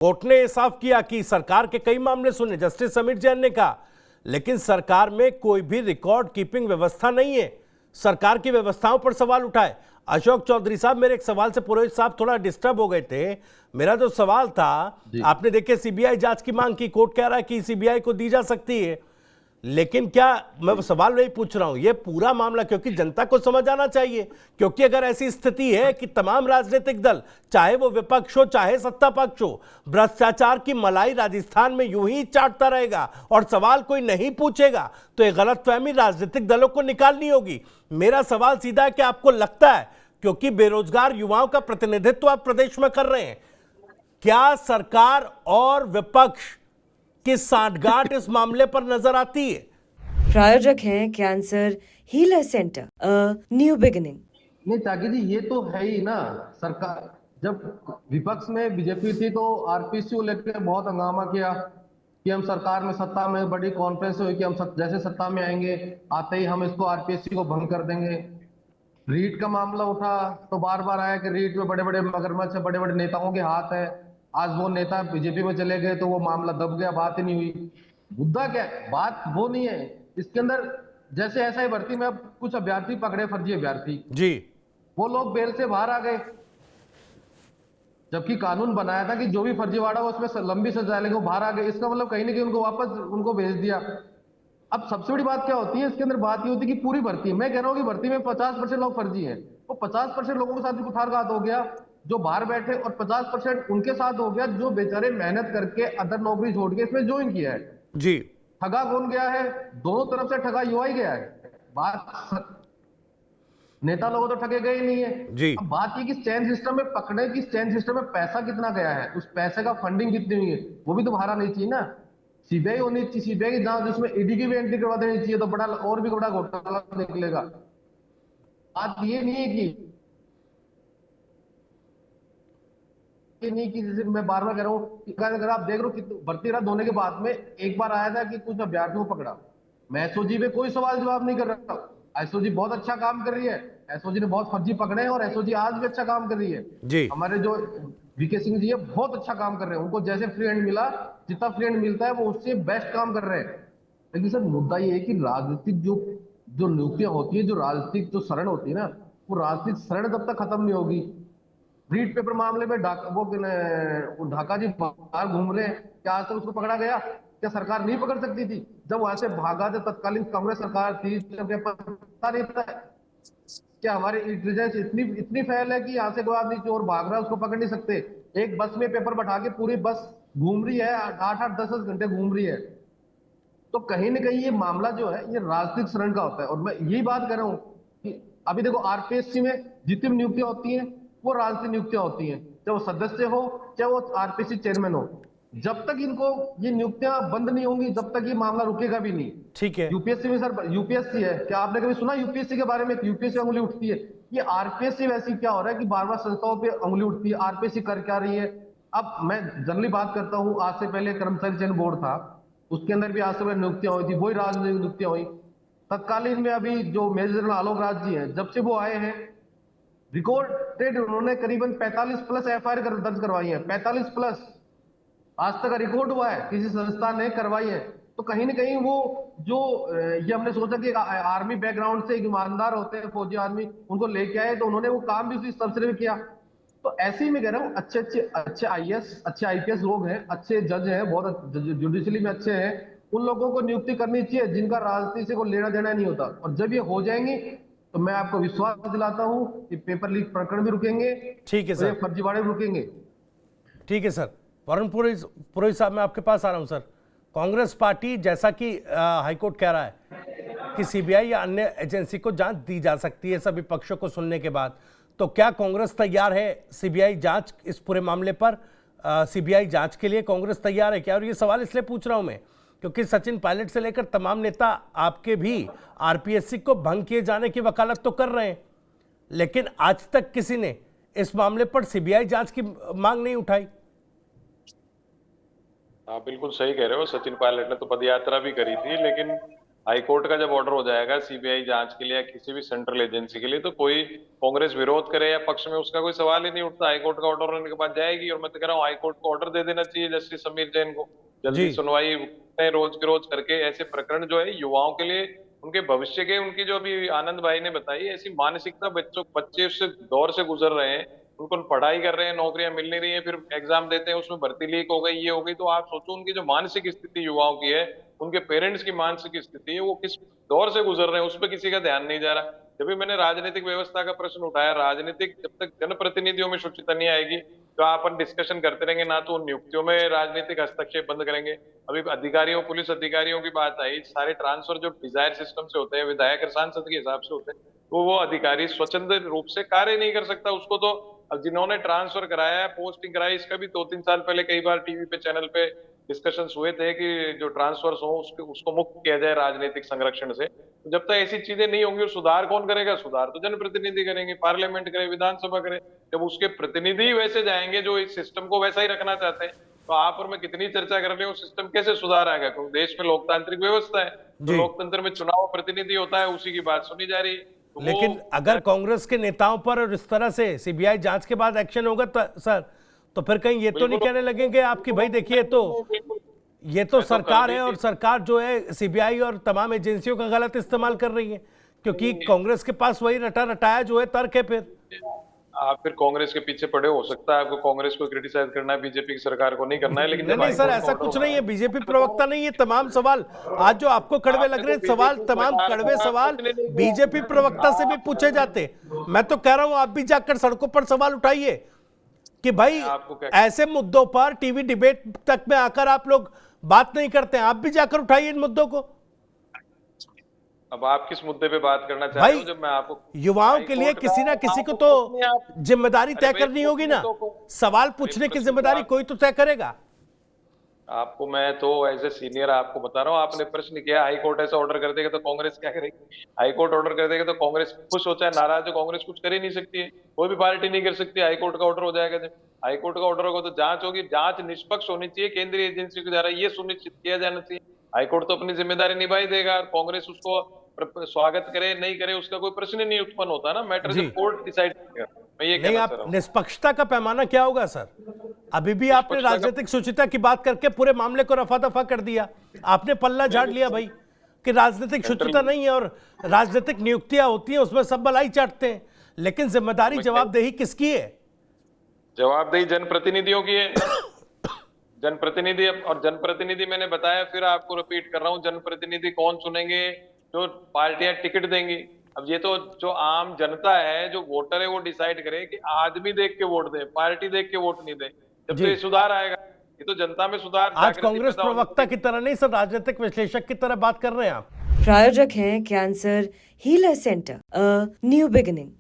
Court ने साफ किया कि सरकार के कई मामले सुने, जस्टिस समीर जैन ने कहा, लेकिन सरकार में कोई भी रिकॉर्ड कीपिंग व्यवस्था नहीं है। सरकार की व्यवस्थाओं पर सवाल उठाए अशोक चौधरी साहब। मेरे एक सवाल से पुरोहित साहब थोड़ा डिस्टर्ब हो गए थे। मेरा जो सवाल था, आपने देखे सीबीआई जांच की मांग की, कोर्ट कह रहा है कि सीबीआई को दी जा सकती है, लेकिन क्या मैं सवाल वही पूछ रहा हूं, ये पूरा मामला क्योंकि जनता को समझ आना चाहिए, क्योंकि अगर ऐसी स्थिति है कि तमाम राजनीतिक दल, चाहे वो विपक्ष हो चाहे सत्ता पक्ष हो, भ्रष्टाचार की मलाई राजस्थान में यूं ही चाटता रहेगा और सवाल कोई नहीं पूछेगा, तो ये गलतफहमी राजनीतिक दलों को निकालनी होगी। मेरा सवाल सीधा है कि आपको लगता है, क्योंकि बेरोजगार युवाओं का प्रतिनिधित्व आप प्रदेश में कर रहे हैं, क्या सरकार और विपक्ष की सांठगांठ इस मामले पर नजर आती है? प्रायोजक हैं cancer healer centre, new beginning. नहीं ताकि जी, ये तो है ही ना। सरकार जब विपक्ष में बीजेपी थी तो आरपीसी को लेकर बहुत हंगामा किया कि हम सरकार में, सत्ता में, बड़ी कॉन्फ्रेंस हुई कि हम जैसे सत्ता में आएंगे आते ही हम इसको आरपीसी को भंग कर देंगे। रीट का मामला उठा तो बार बार आया कि रीट में बड़े बड़े मगरमच्छ है, बड़े बड़े नेताओं के हाथ है। आज वो नेता बीजेपी में चले गए तो वो मामला दब गया, बात ही नहीं हुई। मुद्दा क्या है, बात वो नहीं है इसके अंदर। जैसे ऐसा ही भर्ती में अब कुछ अभ्यर्थी पकड़े, फर्जी अभ्यर्थी जी, वो लोग बेल से बाहर आ गए, जबकि कानून बनाया था कि जो भी फर्जीवाड़ा हो उसमें लंबी सजा लेंगे, वो बाहर आ गए। इसका मतलब कहीं ना कहीं उनको वापस उनको भेज दिया। अब सबसे बड़ी बात क्या होती है इसके अंदर, बात ये होती है कि पूरी भर्ती, मैं कह रहा हूं कि भर्ती में 50% लोग फर्जी हैं, वो 50% लोगों के साथ भी कुठारघात हो गया जो बाहर बैठे, और 50% उनके साथ हो गया जो बेचारे मेहनत करके अदर नौकरी छोड़ के इसमें ज्वाइन किया है। जी, ठगा कौन गया है? दोनों तरफ से ठगा युवा ही गया है। बात नेता लोग तो ठगे गए ही नहीं है। जी, अब बात ये कि स्टैंड सिस्टम में पकड़े कि स्टैंड सिस्टम में पैसा कितना गया है, उस पैसे का फंडिंग कितनी हुई है, वो भी तो बाहर आनी चाहिए ना। सीबीआई होनी चाहिए, सीबीआई की जांच, जिसमें ईडी की भी एंट्री करवा देनी चाहिए, तो बड़ा और भी बड़ा घोटाला निकलेगा। बात ये नहीं है कि जैसे मैं बार बार कह रहा हूँ कि अगर आप देख रहे हो कि भर्ती रद्द होने के बाद में एक बार आया था कि कुछ अभ्यर्थियों को पकड़ा, मैं एसओजी पे कोई सवाल जवाब नहीं कर रहा। एसओजी बहुत अच्छा काम कर रही है, एसओजी ने बहुत फर्जी पकड़े हैं और एसओजी आज भी अच्छा काम कर रही है। जी, हमारे जो वीके सिंह जी है बहुत अच्छा काम कर रहे हैं, उनको जैसे फ्री हैंड मिला, जितना फ्री हैंड मिलता है वो उससे बेस्ट काम कर रहे हैं। लेकिन सर मुद्दा ये है कि राजनीतिक जो जो नियुक्तियां होती है, जो राजनीतिक जो शरण होती है ना, वो राजनीतिक शरण जब तक खत्म नहीं होगी। रीट पेपर मामले में वो ढाका जी बाहर घूम रहे हैं, क्या आज तक उसको पकड़ा गया? क्या सरकार नहीं पकड़ सकती थी? जब वहां से भागा, जब तत्कालीन कांग्रेस सरकार थी, पता नहीं था क्या हमारी इंटेलिजेंस इतनी इतनी फैल है कि यहाँ से कोई आदमी चोर भाग रहा है उसको पकड़ नहीं सकते? एक बस में पेपर बैठा के पूरी बस घूम रही है, 8-8 10 घंटे घूम रही है। तो कहीं ना कहीं ये मामला जो है ये राजनीतिक शरण का होता है। और मैं यही बात कर रहा हूँ कि अभी देखो आरपीएससी में जितनी भी नियुक्तियां होती हैं वो राजनीतिक नियुक्तियां होती हैं, चाहे वो सदस्य हो चाहे वो आरपीएससी चेयरमैन हो। जब तक इनको ये नियुक्तियां बंद नहीं होंगी जब तक ये मामला रुकेगा भी नहीं। ठीक है। यूपीएससी में सर, यूपीएससी है, क्या आपने कभी सुना यूपीएससी के बारे में? यूपीएससी उंगली उठती है। ये आरपीएससी वैसी क्या हो रहा है कि बार बार संस्थाओं पे उंगली उठती है, आरपीएससी कर क्या रही है? अब मैं जनरली बात करता हूँ, आज से पहले कर्मचारी चयन बोर्ड था, उसके अंदर भी आज से पहले नियुक्तियां हुई थी, वही राजनीतिक नियुक्तियां हुई। तत्कालीन में अभी जो मेजर जनरल आलोक राज जी हैं, जब से वो आए हैं रिकॉर्डेड उन्होंने करीबन 45 प्लस एफआईआर दर्ज करवाई है, 45 प्लस आज तक रिकॉर्ड हुआ है, किसी संस्था ने करवाई है। तो कहीं ना कहीं वो जो ये हमने सोचा कि आर्मी बैकग्राउंड से एक ईमानदार होते हैं फौजी आदमी, उनको लेके आए तो उन्होंने वो काम भी उसी स्तर से भी किया। तो ऐसे ही मैं कह रहा हूँ अच्छे आईएएस, अच्छे आईपीएस लोग हैं, अच्छे जज हैं, बहुत जुडिशली में अच्छे हैं, उन लोगों को नियुक्ति करनी चाहिए जिनका राजनीति से कोई लेना देना नहीं होता। और जब ये हो जाएंगी तो मैं आपको विश्वास दिलाता हूं कि पेपर लीक प्रकरण भी रुकेंगे, ठीक है सर, फर्जीवाड़े भी रुकेंगे। ठीक है सर। वरुण पुरोहित साहब, मैं आपके पास आ रहा हूं सर। कांग्रेस पार्टी, जैसा कि हाईकोर्ट कह रहा है कि सीबीआई या अन्य एजेंसी को जांच दी जा सकती है सभी पक्षों को सुनने के बाद, तो क्या कांग्रेस तैयार है सीबीआई जांच, इस पूरे मामले पर सीबीआई जांच के लिए कांग्रेस तैयार है क्या? और ये सवाल इसलिए पूछ रहा हूं मैं क्योंकि सचिन पायलट से लेकर तमाम नेता आपके भी आरपीएससी को भंग किए जाने की वकालत तो कर रहे हैं, लेकिन आज तक किसी ने इस मामले पर सीबीआई जांच की मांग नहीं उठाई। हाँ, बिल्कुल सही कह रहे हो। सचिन पायलट ने तो पदयात्रा भी करी थी, लेकिन हाई कोर्ट का जब ऑर्डर हो जाएगा सीबीआई जांच के लिए या किसी भी सेंट्रल एजेंसी के लिए, तो कोई कांग्रेस विरोध करे या पक्ष में, उसका कोई सवाल ही नहीं उठता। हाई कोर्ट का ऑर्डर होने के बाद जाएगी। और मैं तो कह रहा हूँ हाई कोर्ट को ऑर्डर दे देना चाहिए जस्टिस समीर जैन को, जल्दी जी। सुनवाई रोज के रोज करके। ऐसे प्रकरण जो है युवाओं के लिए, उनके भविष्य के, उनकी जो अभी आनंद भाई ने बताई, ऐसी मानसिकता बच्चे उससे दौर से गुजर रहे हैं, उनको पढ़ाई कर रहे हैं, नौकरियां मिल नहीं रही है, फिर एग्जाम देते हैं उसमें भर्ती लीक हो गई, ये हो गई। तो आप सोचो उनकी जो मानसिक स्थिति युवाओं की है, उनके पेरेंट्स की मानसिक स्थिति है, वो किस दौर से गुजर रहे हैं, उस पर किसी का ध्यान नहीं जा रहा। जब भी मैंने राजनीतिक व्यवस्था का प्रश्न उठाया, राजनीतिक जब तक जनप्रतिनिधियों में शुचिता नहीं आएगी, तो अपन डिस्कशन करते रहेंगे, ना तो नियुक्तियों में राजनीतिक हस्तक्षेप बंद करेंगे। अभी अधिकारियों, पुलिस अधिकारियों की बात आई, सारे ट्रांसफर जो डिजायर सिस्टम से होते हैं, विधायक और सांसद के हिसाब से होते हैं, तो वो अधिकारी स्वच्छंद रूप से कार्य नहीं कर सकता। उसको तो अब जिन्होंने ट्रांसफर कराया, पोस्टिंग कराई, इसका भी 2-3 साल पहले कई बार टीवी पे, चैनल पे डिस्कशंस हुए थे कि जो ट्रांसफर्स हो उसको मुक्त किया जाए राजनीतिक संरक्षण से। तो जब तक ऐसी चीजें नहीं होंगी, सुधार कौन करेगा? सुधार तो जनप्रतिनिधि करेंगे, पार्लियामेंट करे, विधानसभा करे। जब उसके प्रतिनिधि वैसे जाएंगे जो इस सिस्टम को वैसा ही रखना चाहते हैं, तो आप और मैं कितनी चर्चा कर रहे हो, सिस्टम कैसे सुधार आएगा? क्योंकि देश में लोकतांत्रिक व्यवस्था है, तो जी। लोकतंत्र में चुनाव प्रतिनिधि होता है, उसी की बात सुनी जा रही है। तो लेकिन अगर कांग्रेस के नेताओं पर और इस तरह से सीबीआई जांच के बाद एक्शन होगा सर, तो फिर कहीं ये तो नहीं कहने लगेंगे आपकी भाई देखिए ये तो सरकार है और सरकार जो है सीबीआई और तमाम एजेंसियों का गलत इस्तेमाल कर रही है, क्योंकि कांग्रेस के पास वही रटा रटाया जो है तर्क है। फिर आप फिर कांग्रेस के पीछे पड़े, हो सकता है आपको कांग्रेस को क्रिटिसाइज करना है, बीजेपी की सरकार को नहीं करना है, लेकिन नहीं सर, ऐसा कुछ नहीं है। बीजेपी प्रवक्ता नहीं है। तमाम सवाल आज जो आपको कड़वे लग रहे हैं सवाल, तमाम कड़वे सवाल बीजेपी प्रवक्ता से भी पूछे जाते। मैं तो कह रहा हूं आप भी जाकर सड़कों पर सवाल उठाइए कि भाई ऐसे मुद्दों पर टीवी डिबेट तक में आकर आप लोग बात नहीं करते हैं। आप भी जाकर उठाइए इन मुद्दों को। अब आप किस मुद्दे पे बात करना चाह रहे हो? जब मैं आपको युवाओं के लिए किसी ना किसी को तो जिम्मेदारी तय करनी होगी ना। सवाल पूछने की जिम्मेदारी कोई तो तय करेगा। आपको मैं तो एज ए सीनियर आपको बता रहा हूँ, आपने प्रश्न किया हाई कोर्ट ऐसा ऑर्डर कर देगा तो कांग्रेस क्या करेगी? हाई कोर्ट ऑर्डर कर देगा तो कांग्रेस खुश हो चाहे नाराज हो, कांग्रेस कुछ कर ही नहीं सकती है, कोई भी पार्टी नहीं कर सकती। हाई कोर्ट का ऑर्डर हो जाएगा, जब हाई कोर्ट का ऑर्डर होगा तो जांच होगी, जांच निष्पक्ष होनी चाहिए, केंद्रीय एजेंसी के द्वारा ये सुनिश्चित किया जाना चाहिए। हाई कोर्ट तो अपनी जिम्मेदारी निभाई देगा और कांग्रेस उसको स्वागत करे नहीं करे उसका कोई प्रश्न नहीं उत्पन्न होता ना। मैटर जब कोर्ट डिसाइड करेगा। मैं ये नहीं, आप निष्पक्षता का पैमाना क्या होगा सर? अभी भी आपने राजनीतिक शुचिता की बात करके पूरे मामले को रफा दफा कर दिया। आपने पल्ला झाड़ लिया भाई कि राजनीतिक शुचिता नहीं है और राजनीतिक नियुक्तियां होती हैं उसमें सब भलाई चाटते हैं, लेकिन जिम्मेदारी जवाबदेही किसकी है? जवाबदेही जनप्रतिनिधियों की है। जनप्रतिनिधि, और जनप्रतिनिधि मैंने बताया, फिर आपको रिपीट कर रहा हूँ, जनप्रतिनिधि कौन चुनेंगे? जो पार्टियां टिकट देंगी। अब ये तो जो आम जनता है, जो वोटर है, वो डिसाइड करे कि आदमी देख के वोट दे, पार्टी देख के वोट नहीं दे। जब तो ये सुधार आएगा, ये तो जनता में सुधार। आज कांग्रेस प्रवक्ता की तरह नहीं सर, राजनीतिक विश्लेषक की तरह बात कर रहे हैं आप। प्रायोजक हैं cancer healer centre, a new beginning.